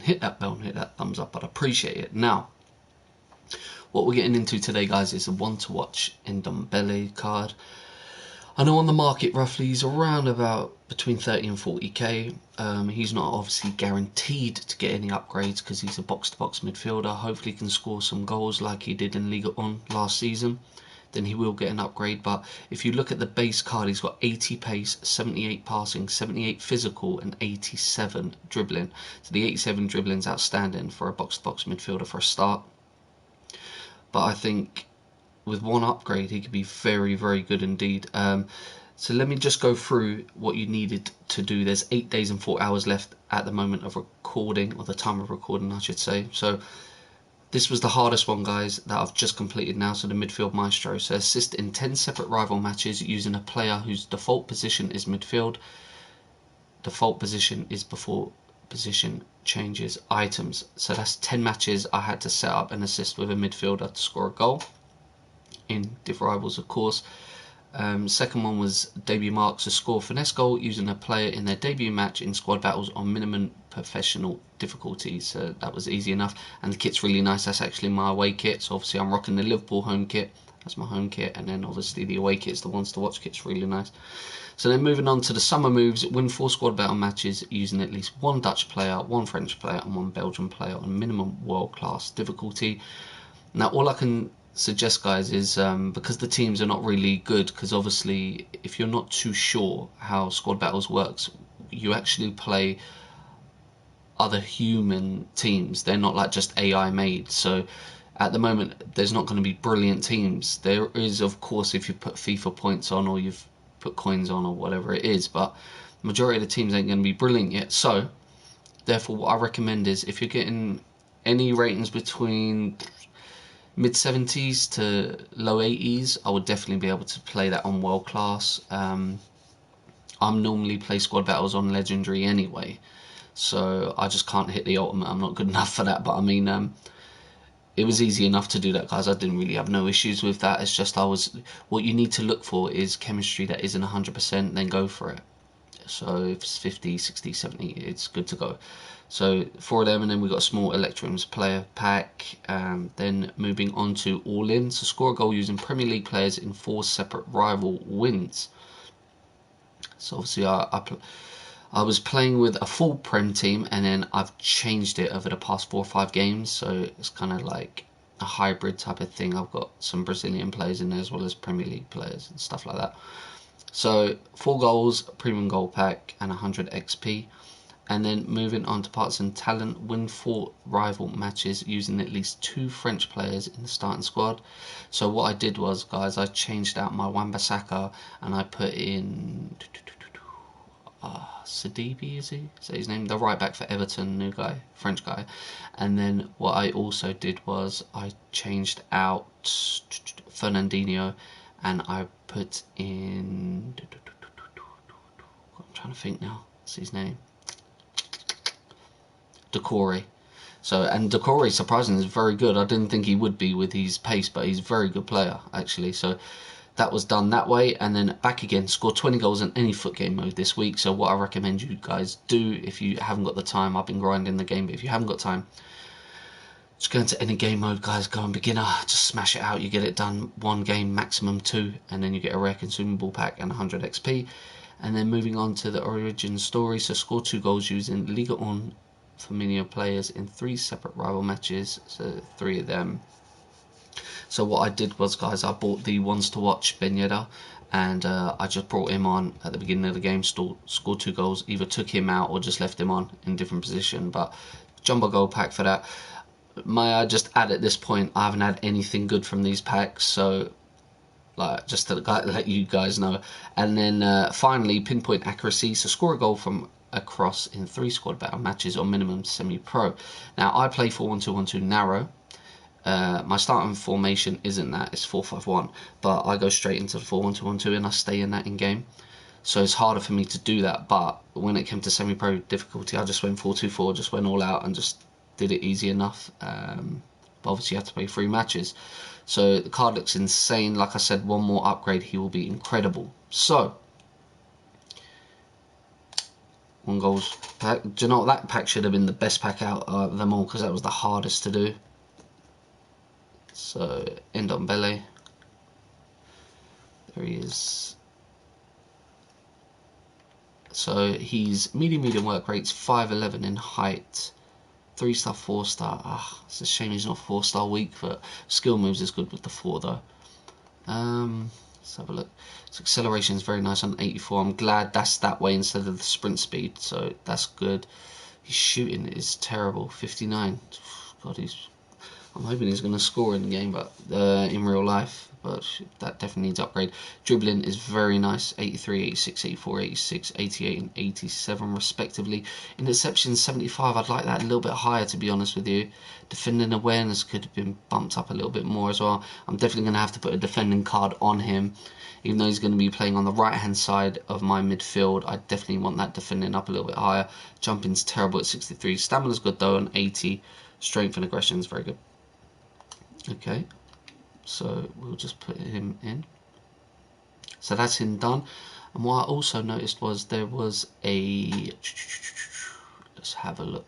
hit that bell and hit that thumbs up. I'd appreciate it. Now, what we're getting into today, guys, is a one to watch Ndombele card. I know on the market roughly he's around about between 30 and 40k. He's not obviously guaranteed to get any upgrades because he's a box-to-box midfielder. Hopefully he can score some goals like he did in Ligue 1 last season. Then he will get an upgrade. But if you look at the base card, he's got 80 pace, 78 passing, 78 physical and 87 dribbling. So the 87 dribbling is outstanding for a box-to-box midfielder for a start. But I think with one upgrade he could be very, very good indeed. So let me just go through what you needed to do. There's 8 days and 4 hours left at the moment of recording, or the time of recording I should say. So this was the hardest one, guys, that I've just completed now. So the Midfield Maestro. So assist in 10 separate rival matches using a player whose default position is midfield. Default position is before position changes items. So that's 10 matches I had to set up and assist with a midfielder to score a goal. In diff rivals, of course. Second one was debut marks to score finesse goal using a player in their debut match in squad battles on minimum professional difficulty. So that was easy enough, and the kit's really nice. That's actually my away kit. So obviously I'm rocking the Liverpool home kit. That's my home kit, and then obviously the away kit is the ones to watch kit's really nice. So then moving on to the summer moves, win 4 squad battle matches using at least 1 Dutch player, 1 French player and 1 Belgian player on minimum world class difficulty. Now all I can suggest, guys, is because the teams are not really good, because obviously if you're not too sure how squad battles works, you actually play other human teams. They're not like just AI made. So at the moment there's not going to be brilliant teams. There is, of course, if you put FIFA points on or you've put coins on or whatever it is, but the majority of the teams ain't going to be brilliant yet. So therefore what I recommend is, if you're getting any ratings between mid 70s to low 80s, I would definitely be able to play that on world class. I'm normally play squad battles on legendary anyway, so I just can't hit the ultimate. I'm not good enough for that. But I mean, it was easy enough to do that, guys. I didn't really have no issues with that. It's just what you need to look for is chemistry that isn't 100%, then go for it. So if it's 50, 60, 70, it's good to go. So 4 of them, and then we've got a small Electrums player pack. Then moving on to All In. So score a goal using Premier League players in 4 separate rival wins. So obviously I was playing with a full Prem team, and then I've changed it over the past 4 or 5 games. So it's kind of like a hybrid type of thing. I've got some Brazilian players in there as well as Premier League players and stuff like that. So 4 goals, premium goal pack and 100 XP. And then moving on to parts and talent, win 4 rival matches using at least 2 French players in the starting squad. So what I did was, guys, I changed out my Wan-Bissaka and I put in Sidibe, is that his name? The right back for Everton, new guy, French guy. And then what I also did was I changed out Fernandinho and I put in, I'm trying to think now, what's his name? Decore. So, and Decore, surprisingly, is very good. I didn't think he would be with his pace, but he's a very good player actually. So that was done that way. And then back again, scored 20 goals in any foot game mode this week. So what I recommend you guys do, if you haven't got the time, I've been grinding the game, but if you haven't got time, just go into any game mode, guys. Go on beginner, just smash it out. You get it done 1 game, maximum 2, and then you get a rare consumable pack and 100 XP. And then moving on to the origin story. So score 2 goals using Ligue 1 familiar players in 3 separate rival matches, so 3 of them. So what I did was, guys, I bought the ones to watch Ben Yedder, and I just brought him on at the beginning of the game, scored 2 goals, either took him out or just left him on in different position. But jumbo goal pack for that. May I just add, at this point I haven't had anything good from these packs, so like just to let you guys know. And then finally, pinpoint accuracy, so score a goal from across in 3 squad battle matches or minimum semi-pro. Now I play 4-1-2-1-2 narrow. My starting formation isn't that, it's 4-5-1, but I go straight into the 4-1-2-1-2 and I stay in that in game. So it's harder for me to do that, but when it came to semi-pro difficulty, I just went 4-2-4, just went all out and just did it easy enough. But obviously you have to play 3 matches. So the card looks insane. Like I said, 1 more upgrade, he will be incredible. So 1 goals pack. Do you know what? That pack should have been the best pack out of them all, because that was the hardest to do. So, Ndombele. There he is. So, he's medium work rates, 5'11" in height. 3-star, 4-star. Ah, it's a shame he's not 4-star weak, but skill moves is good with the 4 though. Let's have a look. His acceleration is very nice on 84. I'm glad that's that way instead of the sprint speed, so that's good. His shooting is terrible, 59. God, I'm hoping he's going to score in the game, but in real life, but that definitely needs upgrade. Dribbling is very nice, 83, 86, 84, 86, 88 and 87 respectively. Interception 75, I'd like that a little bit higher, to be honest with you. Defending awareness could have been bumped up a little bit more as well. I'm definitely going to have to put a defending card on him, even though he's going to be playing on the right hand side of my midfield. I definitely want that defending up a little bit higher. Jumping's terrible at 63. Stamina's good though on 80. Strength and aggression is very good. Okay, so we'll just put him in. So that's him done. And what I also noticed was there was a, let's have a look,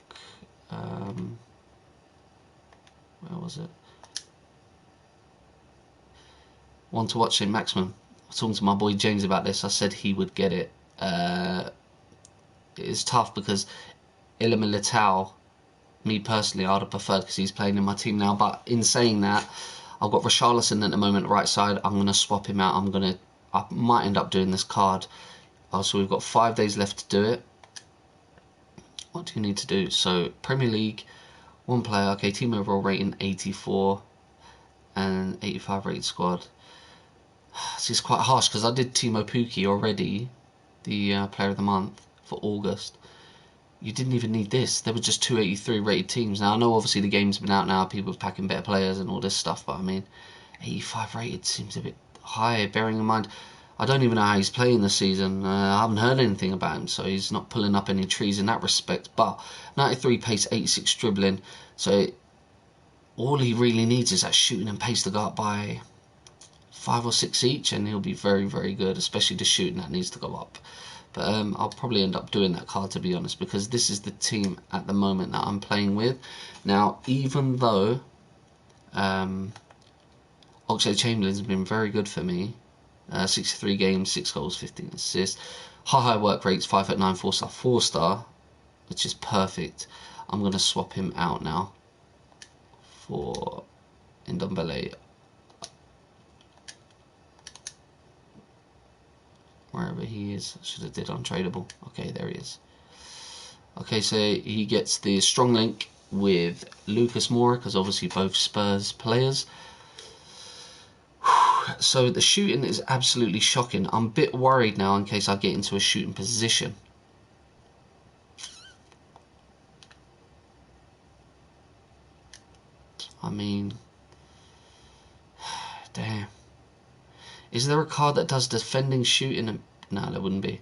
where was it? Want to watch in maximum. I was talking to my boy James about this. I said he would get it. It's tough because Ilya Militao, me personally, I'd have preferred, because he's playing in my team now. But in saying that, I've got Richarlison at the moment right side. I'm going to swap him out. I might end up doing this card. So we've got 5 days left to do it. What do you need to do? So Premier League, 1 player. Okay, team overall rating 84 and 85 rated squad. This is quite harsh because I did Timo Pukki already, the player of the month for August. You didn't even need this. There were just 283 rated teams. Now, I know obviously the game's been out now, people are packing better players and all this stuff, but I mean, 85 rated seems a bit high, bearing in mind, I don't even know how he's playing this season. I haven't heard anything about him, so he's not pulling up any trees in that respect. But 93 pace, 86 dribbling, so all he really needs is that shooting and pace to go up by 5 or 6 each, and he'll be very, very good, especially the shooting that needs to go up. But I'll probably end up doing that card, to be honest, because this is the team at the moment that I'm playing with. Now, even though Oxlade-Chamberlain's been very good for me, 63 games, 6 goals, 15 assists, high work rates, 5'9", 4-star, 4-star, which is perfect. I'm going to swap him out now for Ndombele. Wherever he is, I should have did untradeable. Okay, there he is. Okay, so he gets the strong link with Lucas Moura, because obviously both Spurs players. So the shooting is absolutely shocking. I'm a bit worried now in case I get into a shooting position. I mean, damn. Is there a card that does defending, shooting, and... No, there wouldn't be.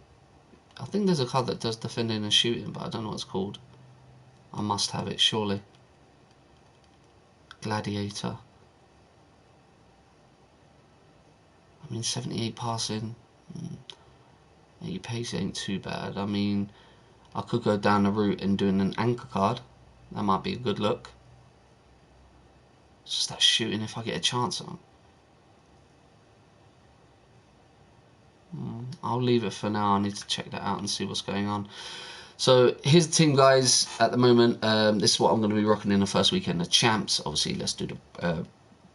I think there's a card that does defending and shooting, but I don't know what it's called. I must have it, surely. Gladiator. I mean, 78 passing. 80 pace ain't too bad. I mean, I could go down the route and doing an anchor card. That might be a good look. It's just that shooting if I get a chance on. I'll leave it for now. I need to check that out and see what's going on. So here's the team, guys. At the moment, this is what I'm going to be rocking in the first weekend of champs. Obviously, let's do the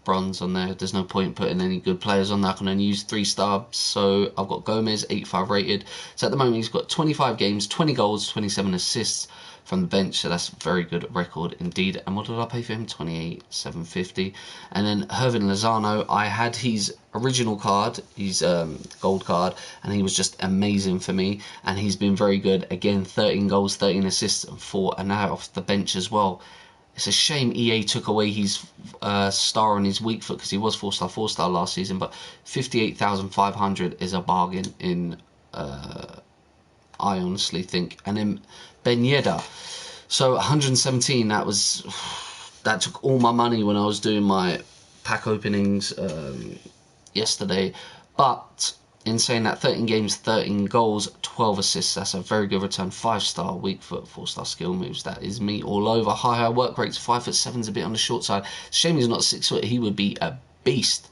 bronze on there. There's no point putting any good players on there. I can only use 3 stars. So I've got Gomez, 85 rated. So at the moment, he's got 25 games, 20 goals, 27 assists from the bench, so that's a very good record indeed. And what did I pay for him? 28,750. And then Hervin Lozano, I had his original card, his gold card, and he was just amazing for me, and he's been very good. Again, 13 goals, 13 assists, and 4 and out off the bench as well. It's a shame EA took away his star on his weak foot, because he was 4-star last season, but 58,500 is a bargain in I honestly think. And then Ben Yedder, so 117, that took all my money when I was doing my pack openings yesterday. But in saying that, 13 games, 13 goals, 12 assists. That's a very good return. 5-star weak foot, 4-star skill moves. That is me all over. High work rates. 5'7" is a bit on the short side. Shame he's not 6 foot. He would be a beast.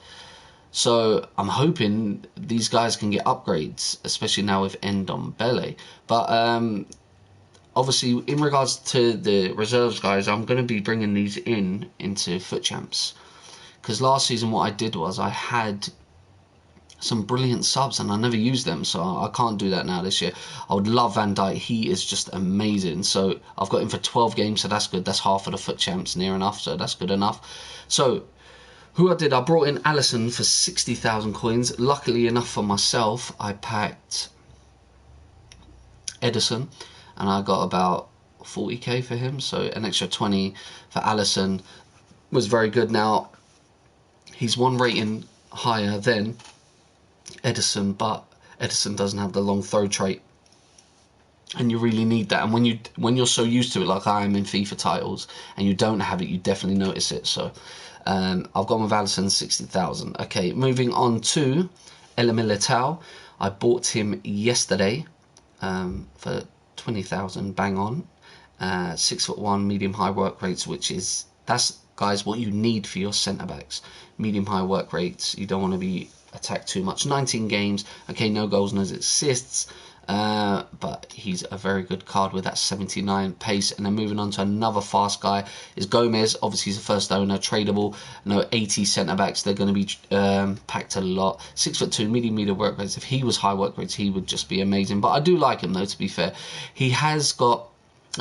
So I'm hoping these guys can get upgrades, especially now with Ndombele. But obviously, in regards to the reserves, guys, I'm going to be bringing these into Foot Champs. Because last season what I did was I had some brilliant subs and I never used them, so I can't do that now this year. I would love Van Dijk. He is just amazing. So I've got him for 12 games, so that's good. That's half of the Foot Champs, near enough, so that's good enough. So who I did, I brought in Alisson for 60,000 coins. Luckily enough for myself, I packed Ederson and I got about 40k for him, so an extra 20 for Alisson was very good. Now he's one rating higher than Ederson, but Ederson doesn't have the long throw trait, and you really need that. And when you're so used to it, like I am in FIFA titles, and you don't have it, you definitely notice it. So I've gone with Alisson, 60,000. Okay, moving on to El Militao. I bought him yesterday for 20,000, bang on. 6'1", medium high work rates, that's guys what you need for your centre backs. Medium high work rates. You don't want to be attacked too much. 19 games. Okay, no goals, no assists. But he's a very good card with that 79 pace. And then moving on to another fast guy is Gomez. Obviously he's the first owner, tradable. No 80 centre backs. They're going to be packed a lot. 6'2", medium work rates. If he was high work rates, he would just be amazing. But I do like him though, to be fair. He has got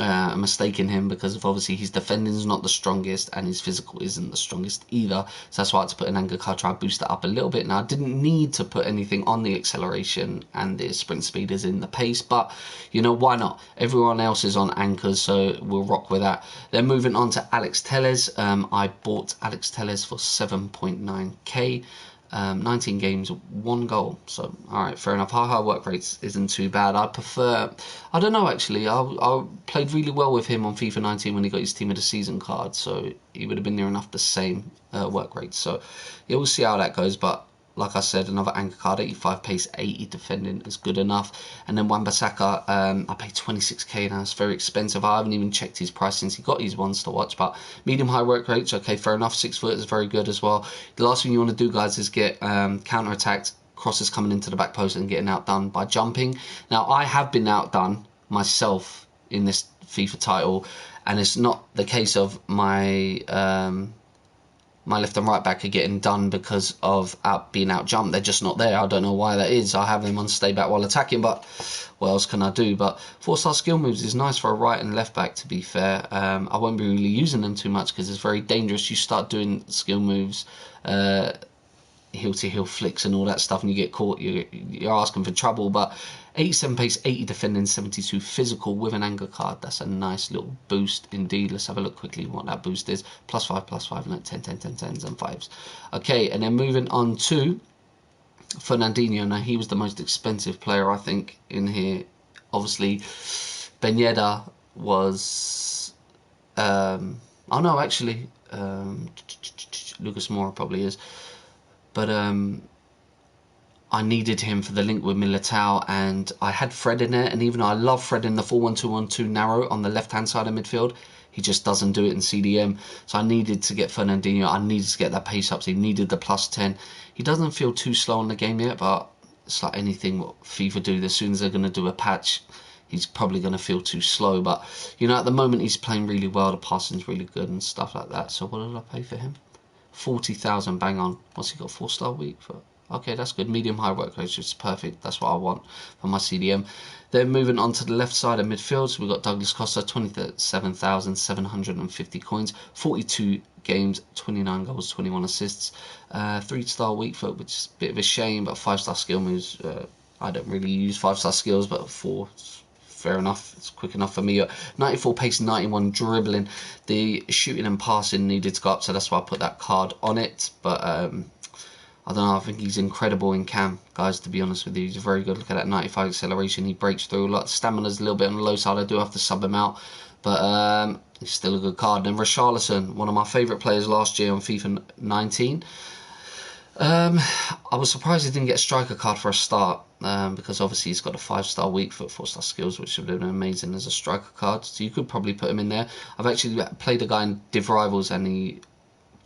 a mistake in him because of obviously his defending is not the strongest and his physical isn't the strongest either, so that's why I had to put an anchor card, try and boost it up a little bit. Now I didn't need to put anything on the acceleration and the sprint speed is in the pace, but you know, why not? Everyone else is on anchors, so we'll rock with that. Then moving on to Alec Stella. I bought Alec Stella for 7.9k. 19 games, 1 goal. So, alright, fair enough. High work rates isn't too bad. I prefer, I don't know actually, I played really well with him on FIFA 19 when he got his Team of the Season card, so he would have been near enough the same work rates. So, yeah, we'll see how that goes, but like I said, another anchor card, 85 pace, 80 defending is good enough. And then Wan-Bissaka, I paid 26k now. It's very expensive. I haven't even checked his price since he got his ones to watch. But medium high work rates, okay, fair enough. 6 foot is very good as well. The last thing you want to do, guys, is get counter attacked, crosses coming into the back post and getting outdone by jumping. Now I have been outdone myself in this FIFA title, and it's not the case of my my left and right back are getting done because of being out jumped. They're just not there. I don't know why that is. I have them on stay back while attacking, but what else can I do? But 4-star skill moves is nice for a right and left back, to be fair. I won't be really using them too much because it's very dangerous. You start doing skill moves, heel to heel flicks and all that stuff, and you get caught, you're asking for trouble. But 87 pace, 80 defending, 72 physical with an anchor card. That's a nice little boost indeed. Let's have a look quickly what that boost is. +5, no, 10, 10, 10, 10s and 5s. Okay, and then moving on to Fernandinho. Now he was the most expensive player I think in here. Obviously Ben Yedder was oh no, actually Lucas Moura probably is, but I needed him for the link with Militao, and I had Fred in there, and even though I love Fred in the 4-1-2-1-2 narrow on the left hand side of midfield, he just doesn't do it in CDM. So I needed to get Fernandinho. I needed to get that pace up, so he needed the +10. He doesn't feel too slow on the game yet, but it's like anything what FIFA do. As soon as they're going to do a patch, he's probably going to feel too slow. But you know, at the moment he's playing really well. The passing's really good and stuff like that. So what did I pay for him? 40,000, bang on. What's he got? 4-star week for? Okay, that's good. Medium high work rate, which is perfect. That's what I want for my CDM. Then moving on to the left side of midfield, so we've got Douglas Costa, 27,750 coins, 42 games, 29 goals, 21 assists, 3-star weak foot, which is a bit of a shame, but 5-star skill moves. I don't really use 5-star skills, but 4, fair enough, it's quick enough for me. 94 pace, 91 dribbling. The shooting and passing needed to go up, so that's why I put that card on it. But I don't know, I think he's incredible in cam, guys, to be honest with you. He's very good. Look at that 95 acceleration. He breaks through a lot. Stamina's a little bit on the low side. I do have to sub him out, but he's still a good card. Then Richarlison, one of my favourite players last year on FIFA 19. I was surprised he didn't get a striker card for a start, because obviously he's got a 5-star weak foot, 4-star skills, which would have been amazing as a striker card. So you could probably put him in there. I've actually played a guy in Div Rivals and he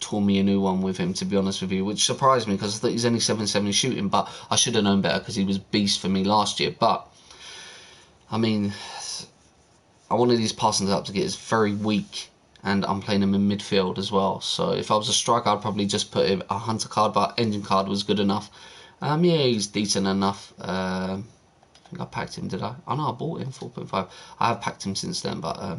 tore me a new one with him, to be honest with you, which surprised me because I thought he's only 7-7 shooting, but I should have known better because he was beast for me last year. But I mean, I wanted these passings up to get is very weak, and I'm playing him in midfield as well. So if I was a striker, I'd probably just put him a hunter card, but engine card was good enough. Yeah, he's decent enough. I think I packed him, did I? Oh no, I bought him 4.5. I have packed him since then, but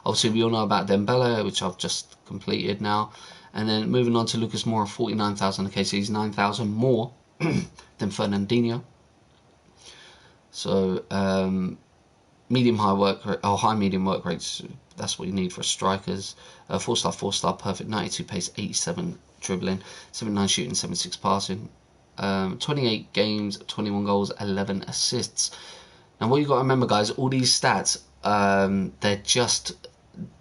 obviously we all know about Ndombele, which I've just completed now. And then moving on to Lucas Moura, 49,000. Okay, so he's 9,000 more than Fernandinho. So medium high work rate, high medium work rates, that's what you need for strikers. 4-star, 4-star, perfect, 92 pace, 87 dribbling, 79 shooting, 76 passing, 28 games, 21 goals, 11 assists. And what you got to remember, guys, all these stats, they're just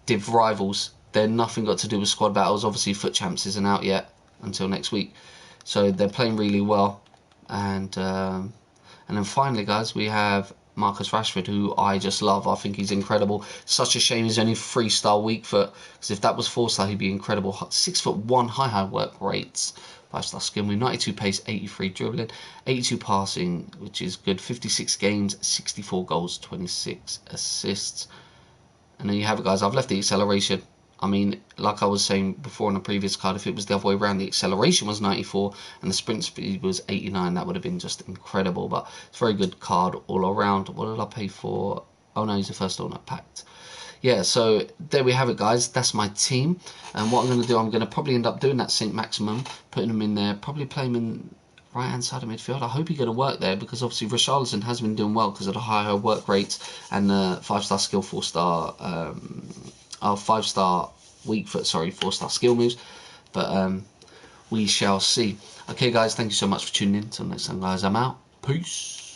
Div Rivals. They're nothing got to do with squad battles. Obviously Foot Champs isn't out yet until next week, so they're playing really well. And then finally, guys, we have Marcus Rashford, who I just love. I think he's incredible. Such a shame he's only 3-star weak foot, because if that was 4-star, he'd be incredible. 6'1", high work rates, 5-star skill move, 92 pace, 83 dribbling, 82 passing, which is good. 56 games, 64 goals, 26 assists. And there you have it, guys. I've left the acceleration. I mean, like I was saying before on the previous card, if it was the other way around, the acceleration was 94 and the sprint speed was 89, that would have been just incredible. But it's a very good card all around. What did I pay for? Oh no, he's the first one I packed. Yeah, so there we have it, guys. That's my team. And what I'm going to do, I'm going to probably end up doing that Sync Maximum, putting him in there, probably play him in right hand side of midfield. I hope he's going to work there, because obviously Richarlison has been doing well because of the higher work rates and 5-star skill, 4-star 5-star weak foot, sorry, 4-star skill moves. But we shall see. Okay, guys, thank you so much for tuning in. Till next time, guys, I'm out. Peace.